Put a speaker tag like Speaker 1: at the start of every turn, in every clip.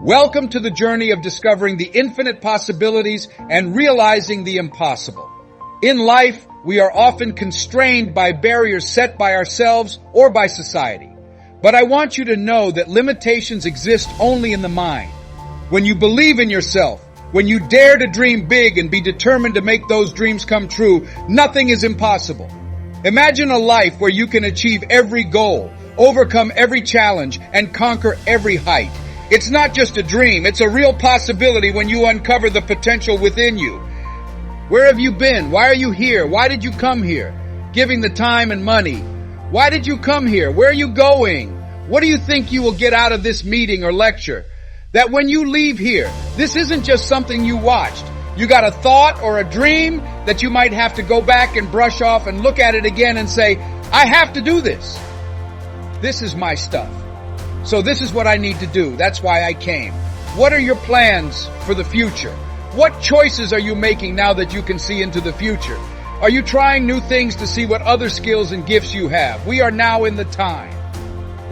Speaker 1: Welcome to the journey of discovering the infinite possibilities and realizing the impossible. In life, we are often constrained by barriers set by ourselves or by society. But I want you to know that limitations exist only in the mind. When you believe in yourself, when you dare to dream big and be determined to make those dreams come true, nothing is impossible. Imagine a life where you can achieve every goal, overcome every challenge, and conquer every height. It's not just a dream, it's a real possibility when you uncover the potential within you. Where have you been? Why are you here? Why did you come here? Giving the time and money. Why did you come here? Where are you going? What do you think you will get out of this meeting or lecture? That when you leave here, this isn't just something you watched. You got a thought or a dream that you might have to go back and brush off and look at it again and say, I have to do this. This is my stuff. So this is what I need to do. That's why I came. What are your plans for the future? What choices are you making now that you can see into the future? Are you trying new things to see what other skills and gifts you have? We are now in the time.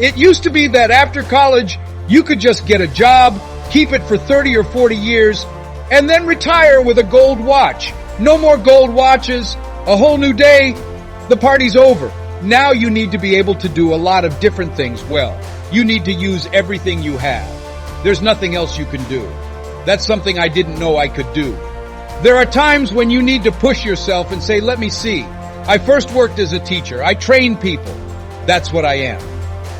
Speaker 1: It used to be that after college, you could just get a job, keep it for 30 or 40 years, and then retire with a gold watch. No more gold watches, a whole new day, the party's over. Now you need to be able to do a lot of different things well. You need to use everything you have. There's nothing else you can do. That's something I didn't know I could do. There are times when you need to push yourself and say, let me see. I first worked as a teacher. I trained people. That's what I am.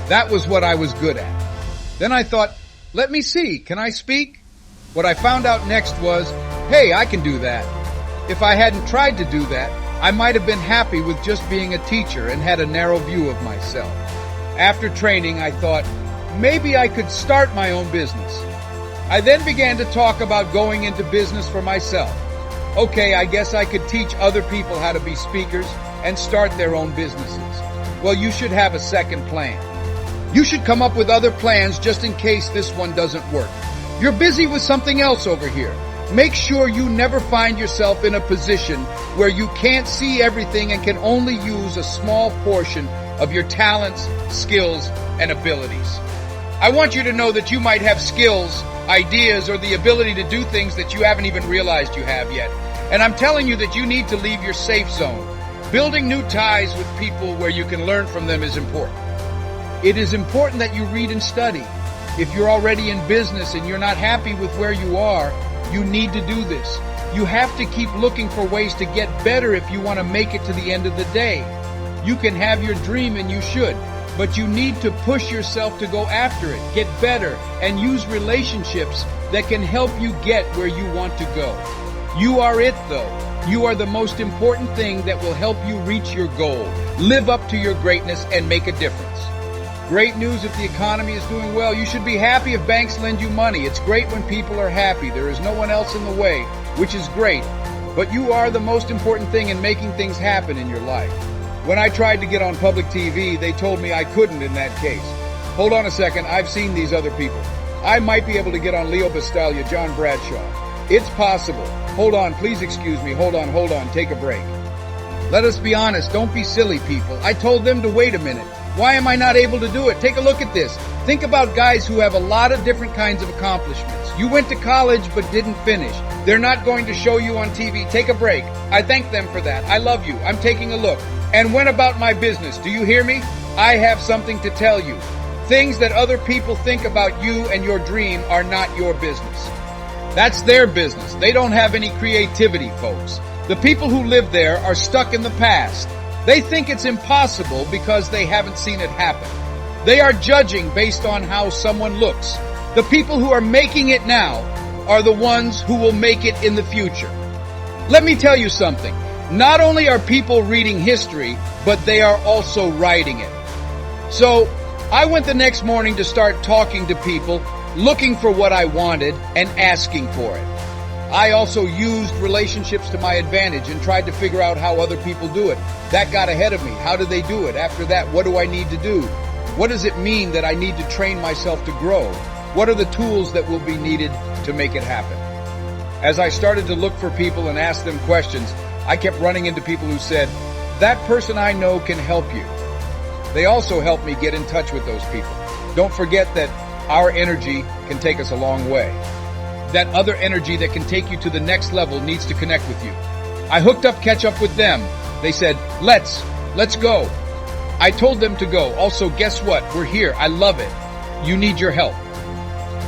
Speaker 1: That was what I was good at. Then I thought, let me see, can I speak? What I found out next was, hey, I can do that. If I hadn't tried to do that, I might have been happy with just being a teacher and had a narrow view of myself. After training, I thought, maybe I could start my own business. I then began to talk about going into business for myself. Okay, I guess I could teach other people how to be speakers and start their own businesses. Well, you should have a second plan. You should come up with other plans just in case this one doesn't work. You're busy with something else over here. Make sure you never find yourself in a position where you can't see everything and can only use a small portion of your talents, skills, and abilities. I want you to know that you might have skills, ideas, or the ability to do things that you haven't even realized you have yet. And I'm telling you that you need to leave your safe zone. Building new ties with people where you can learn from them is important. It is important that you read and study. If you're already in business and you're not happy with where you are, you need to do this. You have to keep looking for ways to get better if you want to make it to the end of the day. You can have your dream and you should, but you need to push yourself to go after it, get better, and use relationships that can help you get where you want to go. You are it though. You are the most important thing that will help you reach your goal, live up to your greatness, and make a difference. Great news if the economy is doing well. You should be happy if banks lend you money. It's great when people are happy. There is no one else in the way, which is great. But you are the most important thing in making things happen in your life. When I tried to get on public TV, they told me I couldn't in that case. Hold on a second, I've seen these other people. I might be able to get on Leo Bastalia, John Bradshaw. It's possible. Hold on, please excuse me. Hold on, take a break. Let us be honest, don't be silly people. I told them to wait a minute. Why am I not able to do it? Take a look at this. Think about guys who have a lot of different kinds of accomplishments. You went to college but didn't finish. They're not going to show you on TV. Take a break. I thank them for that. I love you. I'm taking a look. And when about my business? Do you hear me? I have something to tell you. Things that other people think about you and your dream are not your business. That's their business. They don't have any creativity, folks. The people who live there are stuck in the past. They think it's impossible because they haven't seen it happen. They are judging based on how someone looks. The people who are making it now are the ones who will make it in the future. Let me tell you something. Not only are people reading history, but they are also writing it. So I went the next morning to start talking to people, looking for what I wanted and asking for it. I also used relationships to my advantage and tried to figure out how other people do it. That got ahead of me. How do they do it? After that, what do I need to do? What does it mean that I need to train myself to grow? What are the tools that will be needed to make it happen? As I started to look for people and ask them questions, I kept running into people who said, that person I know can help you. They also helped me get in touch with those people. Don't forget that our energy can take us a long way. That other energy that can take you to the next level needs to connect with you. I hooked up catch up with them. They said, let's go. I told them to go. Also, guess what? We're here. I love it. You need your help.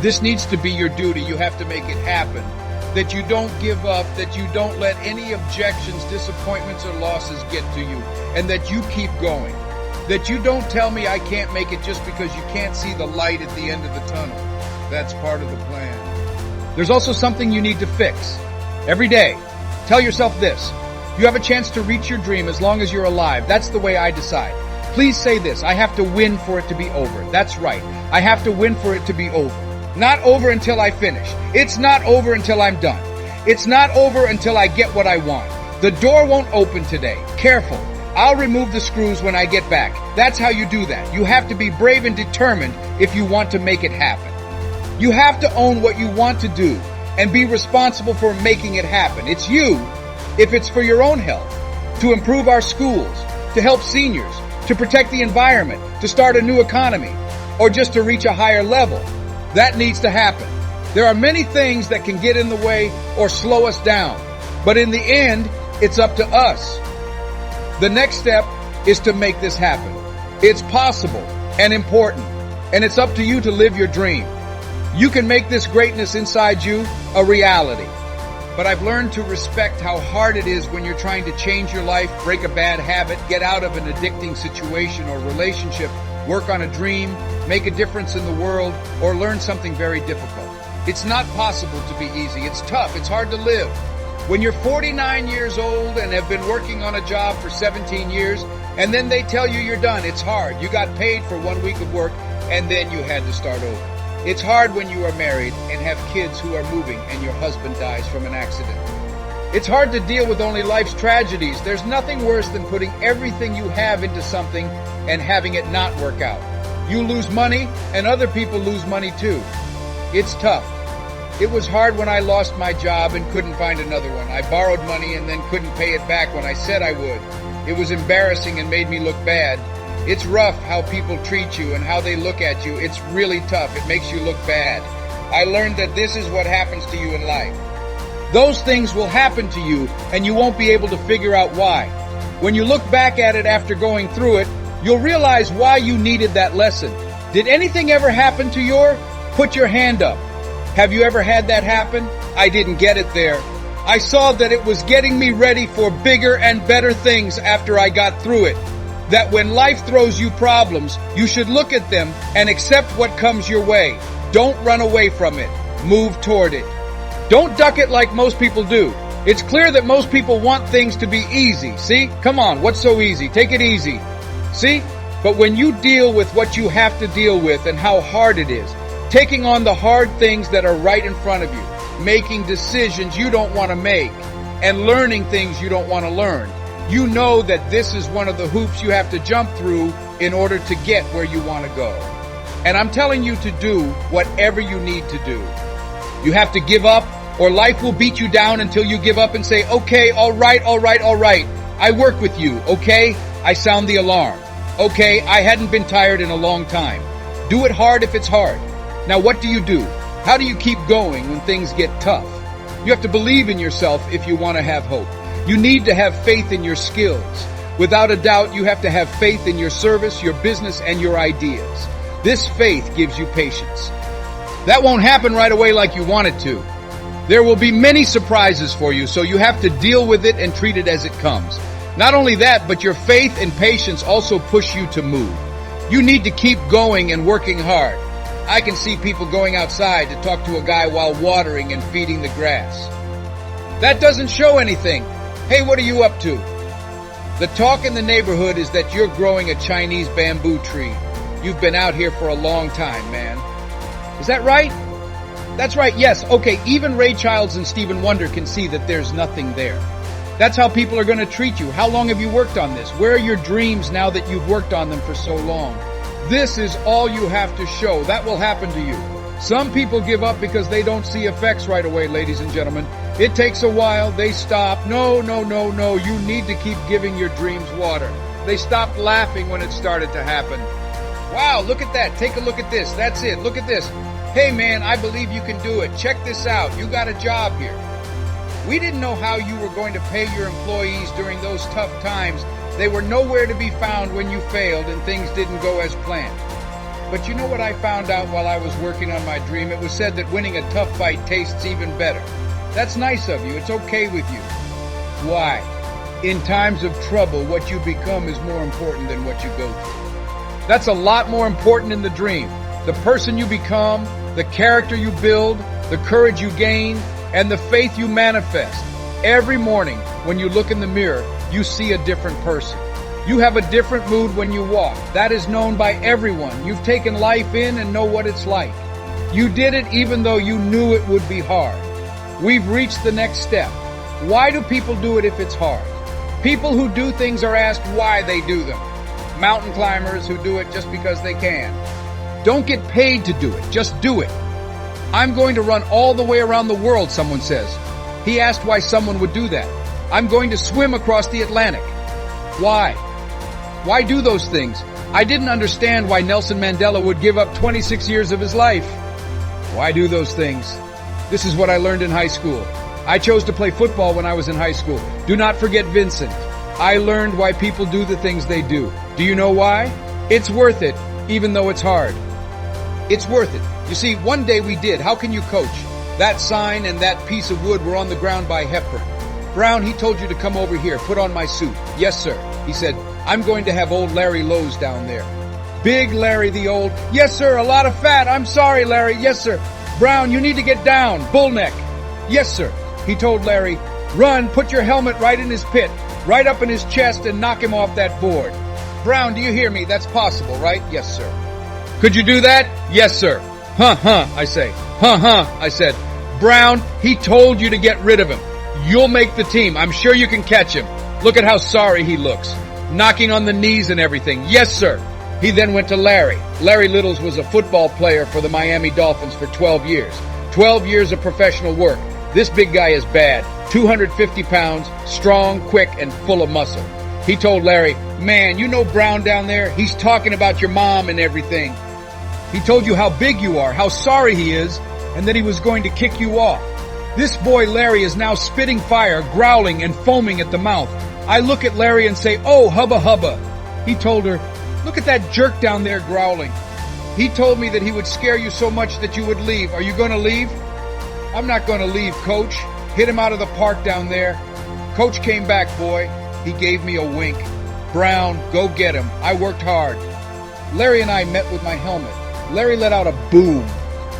Speaker 1: This needs to be your duty. You have to make it happen. That you don't give up, that you don't let any objections, disappointments, or losses get to you, and that you keep going. That you don't tell me I can't make it just because you can't see the light at the end of the tunnel. That's part of the plan. There's also something you need to fix. Every day, tell yourself this. You have a chance to reach your dream as long as you're alive. That's the way I decide. Please say this. I have to win for it to be over. That's right. I have to win for it to be over. Not over until I finish. It's not over until I'm done. It's not over until I get what I want. The door won't open today. Careful. I'll remove the screws when I get back. That's how you do that. You have to be brave and determined if you want to make it happen. You have to own what you want to do and be responsible for making it happen. It's you, if it's for your own health, to improve our schools, to help seniors, to protect the environment, to start a new economy, or just to reach a higher level. That needs to happen. There are many things that can get in the way or slow us down, but in the end, it's up to us. The next step is to make this happen. It's possible and important, and it's up to you to live your dream. You can make this greatness inside you a reality. But I've learned to respect how hard it is when you're trying to change your life, break a bad habit, get out of an addicting situation or relationship, work on a dream, make a difference in the world, or learn something very difficult. It's not possible to be easy. It's tough. It's hard to live. When you're 49 years old and have been working on a job for 17 years, and then they tell you you're done, it's hard. You got paid for 1 week of work, and then you had to start over. It's hard when you are married and have kids who are moving and your husband dies from an accident. It's hard to deal with only life's tragedies. There's nothing worse than putting everything you have into something and having it not work out. You lose money and other people lose money too. It's tough. It was hard when I lost my job and couldn't find another one. I borrowed money and then couldn't pay it back when I said I would. It was embarrassing and made me look bad. It's rough how people treat you and how they look at you. It's really tough. It makes you look bad. I learned that this is what happens to you in life. Those things will happen to you and you won't be able to figure out why. When you look back at it after going through it, you'll realize why you needed that lesson. Did anything ever happen to you? Put your hand up. Have you ever had that happen? I didn't get it there. I saw that it was getting me ready for bigger and better things after I got through it. That when life throws you problems, you should look at them and accept what comes your way. Don't run away from it. Move toward it. Don't duck it like most people do. It's clear that most people want things to be easy. See? Come on, what's so easy? Take it easy. See? But when you deal with what you have to deal with and how hard it is, taking on the hard things that are right in front of you, making decisions you don't want to make, and learning things you don't want to learn, you know that this is one of the hoops you have to jump through in order to get where you want to go. And I'm telling you to do whatever you need to do. You have to give up, or life will beat you down until you give up and say, okay, all right. I work with you, okay? I sound the alarm. Okay, I hadn't been tired in a long time. Do it hard if it's hard. Now what do? How do you keep going when things get tough? You have to believe in yourself if you want to have hope. You need to have faith in your skills. Without a doubt, you have to have faith in your service, your business, and your ideas. This faith gives you patience. That won't happen right away like you want it to. There will be many surprises for you, so you have to deal with it and treat it as it comes. Not only that, but your faith and patience also push you to move. You need to keep going and working hard. I can see people going outside to talk to a guy while watering and feeding the grass. That doesn't show anything. Hey, what are you up to? The talk in the neighborhood is that you're growing a Chinese bamboo tree. You've been out here for a long time, man. Is that right? That's right, yes. Okay, even Ray Charles and Stephen Wonder can see that there's nothing there. That's how people are going to treat you. How long have you worked on this? Where are your dreams now that you've worked on them for so long? This is all you have to show. That will happen to you. Some people give up because they don't see effects right away, ladies and gentlemen. It takes a while. They stop. No. You need to keep giving your dreams water. They stopped laughing when it started to happen. Wow, look at that. Take a look at this. That's it. Look at this. Hey man, I believe you can do it. Check this out. You got a job here. We didn't know how you were going to pay your employees during those tough times. They were nowhere to be found when you failed and things didn't go as planned. But you know what I found out while I was working on my dream? It was said that winning a tough fight tastes even better. That's nice of you. It's okay with you. Why? In times of trouble, what you become is more important than what you go through. That's a lot more important in the dream. The person you become, the character you build, the courage you gain, and the faith you manifest. Every morning, when you look in the mirror, you see a different person. You have a different mood when you walk. That is known by everyone. You've taken life in and know what it's like. You did it even though you knew it would be hard. We've reached the next step. Why do people do it if it's hard? People who do things are asked why they do them. Mountain climbers who do it just because they can. Don't get paid to do it. Just do it. I'm going to run all the way around the world, someone says. He asked why someone would do that. I'm going to swim across the Atlantic. Why? Why do those things? I didn't understand why Nelson Mandela would give up 26 years of his life. Why do those things? This is what I learned in high school. I chose to play football when I was in high school. Do not forget Vincent. I learned why people do the things they do. Do you know why? It's worth it, even though it's hard. It's worth it. You see, one day we did. How can you coach? That sign and that piece of wood were on the ground by Hepburn. Brown, he told you to come over here, put on my suit. Yes, sir. He said, I'm going to have old Larry Lowe's down there. Big Larry the old. Yes, sir, a lot of fat. I'm sorry, Larry. Yes, sir. Brown, you need to get down. Bull neck. Yes, sir. He told Larry, run, put your helmet right in his pit, right up in his chest and knock him off that board. Brown, do you hear me? That's possible, right? Yes, sir. Could you do that? Yes, sir. I say. I said. Brown, he told you to get rid of him. You'll make the team. I'm sure you can catch him. Look at how sorry he looks. Knocking on the knees and everything. Yes, sir. He then went to Larry. Larry Littles was a football player for the Miami Dolphins for 12 years. 12 years of professional work. This big guy is bad. 250 pounds, strong, quick, and full of muscle. He told Larry, man, you know Brown down there? He's talking about your mom and everything. He told you how big you are, how sorry he is, and that he was going to kick you off. This boy Larry is now spitting fire, growling, and foaming at the mouth. I look at Larry and say, oh, hubba hubba. He told her, look at that jerk down there growling. He told me that he would scare you so much that you would leave. Are you going to leave? I'm not going to leave, Coach. Hit him out of the park down there. Coach came back, boy. He gave me a wink. Brown, go get him. I worked hard. Larry and I met with my helmet. Larry let out a boom.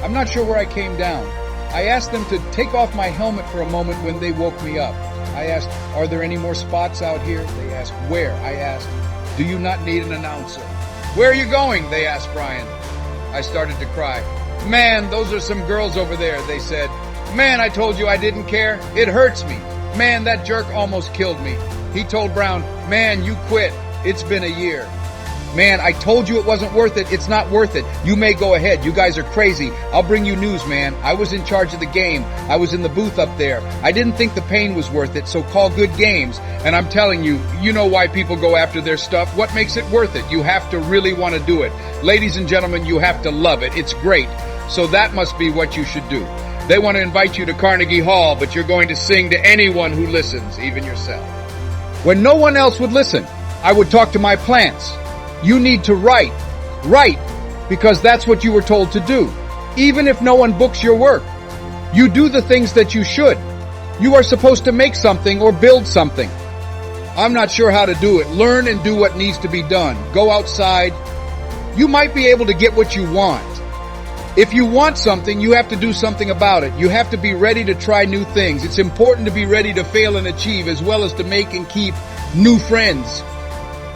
Speaker 1: I'm not sure where I came down. I asked them to take off my helmet for a moment when they woke me up. I asked, are there any more spots out here? They asked, where? I asked, do you not need an announcer? Where are you going? They asked Brian. I started to cry. Man, those are some girls over there, they said. Man, I told you I didn't care. It hurts me. Man, that jerk almost killed me. He told Brown, man, you quit. It's been a year. Man, I told you it wasn't worth it. It's not worth it. You may go ahead. You guys are crazy. I'll bring you news, man. I was in charge of the game. I was in the booth up there. I didn't think the pain was worth it, so call good games. And I'm telling you, you know why people go after their stuff. What makes it worth it? You have to really want to do it. Ladies and gentlemen, you have to love it. It's great. So that must be what you should do. They want to invite you to Carnegie Hall, but you're going to sing to anyone who listens, even yourself. When no one else would listen, I would talk to my plants. You need to write, because that's what you were told to do. Even if no one books your work, you do the things that you should. You are supposed to make something or build something. I'm not sure how to do it. Learn and do what needs to be done. Go outside. You might be able to get what you want. If you want something, you have to do something about it. You have to be ready to try new things. It's important to be ready to fail and achieve, as well as to make and keep new friends.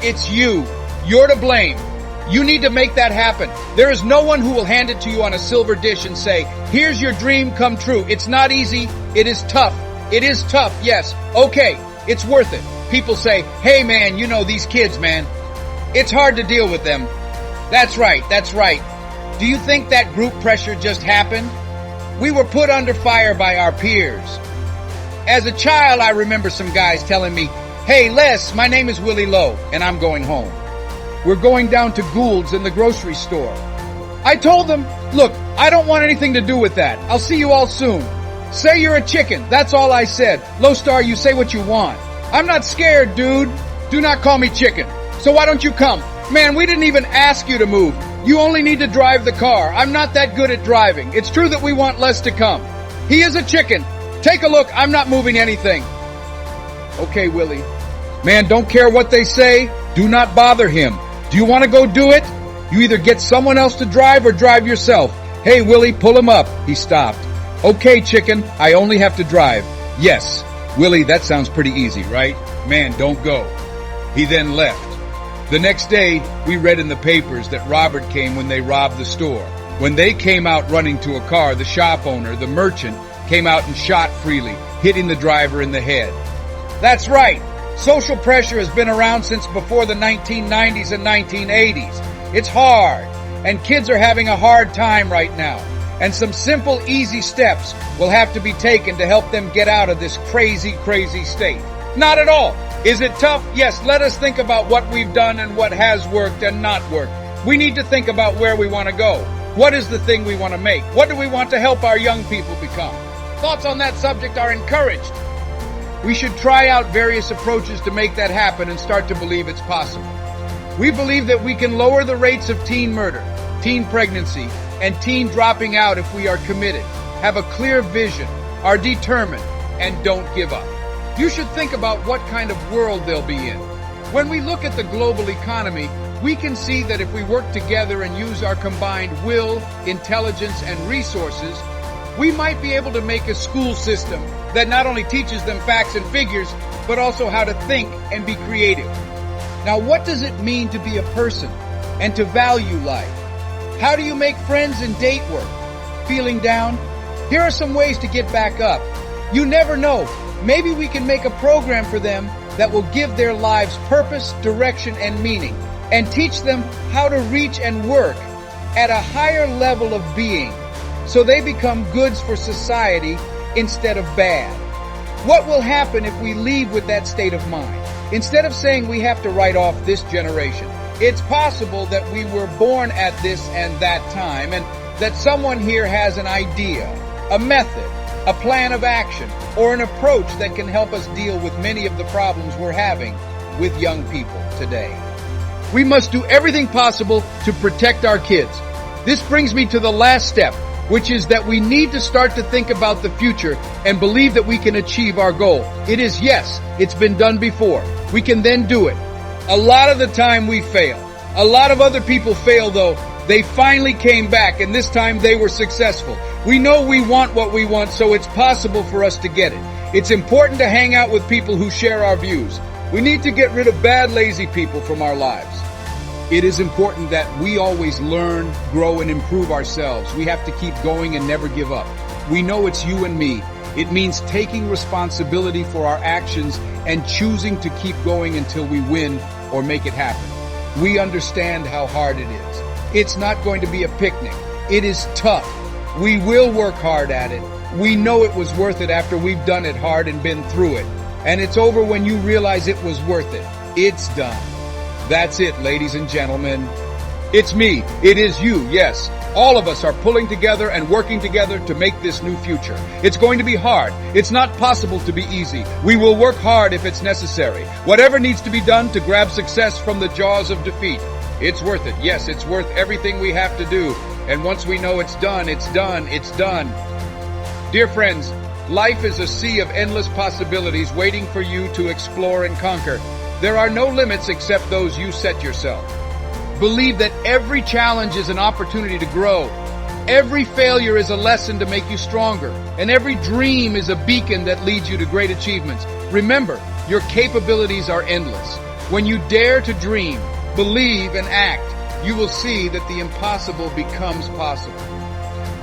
Speaker 1: It's you. You're to blame. You need to make that happen. There is no one who will hand it to you on a silver dish and say, here's your dream come true. It's not easy. It is tough. It is tough, yes. Okay, it's worth it. People say, hey man, you know these kids, man. It's hard to deal with them. That's right, that's right. Do you think that group pressure just happened? We were put under fire by our peers. As a child, I remember some guys telling me, hey Les, my name is Willie Lowe, and I'm going home. We're going down to Gould's in the grocery store. I told them, look, I don't want anything to do with that. I'll see you all soon. Say you're a chicken. That's all I said. Lowstar, you say what you want. I'm not scared, dude. Do not call me chicken. So why don't you come? Man, we didn't even ask you to move. You only need to drive the car. I'm not that good at driving. It's true that we want Les to come. He is a chicken. Take a look. I'm not moving anything. Okay, Willie. Man, don't care what they say. Do not bother him. Do you want to go do it? You either get someone else to drive or drive yourself. Hey, Willie, pull him up. He stopped. Okay, chicken, I only have to drive. Yes. Willie, that sounds pretty easy, right? Man, don't go. He then left. The next day, we read in the papers that Robert came when they robbed the store. When they came out running to a car, the shop owner, the merchant, came out and shot freely, hitting the driver in the head. That's right. Social pressure has been around since before the 1990s and 1980s. It's hard, and kids are having a hard time right now. And some simple, easy steps will have to be taken to help them get out of this crazy, crazy state. Not at all. Is it tough? Yes, let us think about what we've done and what has worked and not worked. We need to think about where we want to go. What is the thing we want to make? What do we want to help our young people become? Thoughts on that subject are encouraged. We should try out various approaches to make that happen and start to believe it's possible. We believe that we can lower the rates of teen murder, teen pregnancy, and teen dropping out if we are committed, have a clear vision, are determined, and don't give up. You should think about what kind of world they'll be in. When we look at the global economy, we can see that if we work together and use our combined will, intelligence, and resources, we might be able to make a school system that not only teaches them facts and figures, but also how to think and be creative. Now, what does it mean to be a person and to value life? How do you make friends and date work? Feeling down? Here are some ways to get back up. You never know. Maybe we can make a program for them that will give their lives purpose, direction, and meaning, and teach them how to reach and work at a higher level of being so they become goods for society instead of bad. What will happen if we leave with that state of mind? Instead of saying we have to write off this generation, it's possible that we were born at this and that time, and that someone here has an idea, a method, a plan of action, or an approach that can help us deal with many of the problems we're having with young people today. We must do everything possible to protect our kids. This brings me to the last step, which is that we need to start to think about the future and believe that we can achieve our goal. It is yes, it's been done before. We can then do it. A lot of the time we fail. A lot of other people fail though. They finally came back, and this time they were successful. We know we want what we want, so it's possible for us to get it. It's important to hang out with people who share our views. We need to get rid of bad, lazy people from our lives. It is important that we always learn, grow, and improve ourselves. We have to keep going and never give up. We know it's you and me. It means taking responsibility for our actions and choosing to keep going until we win or make it happen. We understand how hard it is. It's not going to be a picnic. It is tough. We will work hard at it. We know it was worth it after we've done it hard and been through it. And it's over when you realize it was worth it. It's done. That's it, ladies and gentlemen. It's me. It is you. Yes. All of us are pulling together and working together to make this new future. It's going to be hard. It's not possible to be easy. We will work hard if it's necessary. Whatever needs to be done to grab success from the jaws of defeat. It's worth it. Yes, it's worth everything we have to do. And once we know it's done, it's done, it's done. Dear friends, life is a sea of endless possibilities waiting for you to explore and conquer. There are no limits except those you set yourself. Believe that every challenge is an opportunity to grow. Every failure is a lesson to make you stronger. And every dream is a beacon that leads you to great achievements. Remember, your capabilities are endless. When you dare to dream, believe, and act, you will see that the impossible becomes possible.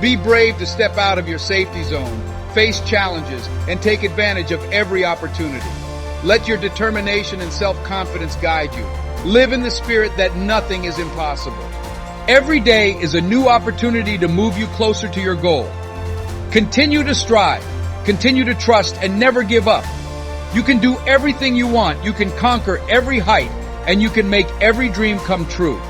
Speaker 1: Be brave to step out of your safety zone, face challenges, and take advantage of every opportunity. Let your determination and self-confidence guide you. Live in the spirit that nothing is impossible. Every day is a new opportunity to move you closer to your goal. Continue to strive, continue to trust, and never give up. You can do everything you want. You can conquer every height, and you can make every dream come true.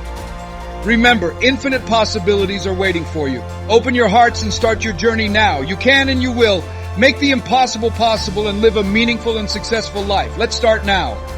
Speaker 1: Remember, infinite possibilities are waiting for you. Open your hearts and start your journey now. You can and you will. Make the impossible possible and live a meaningful and successful life. Let's start now.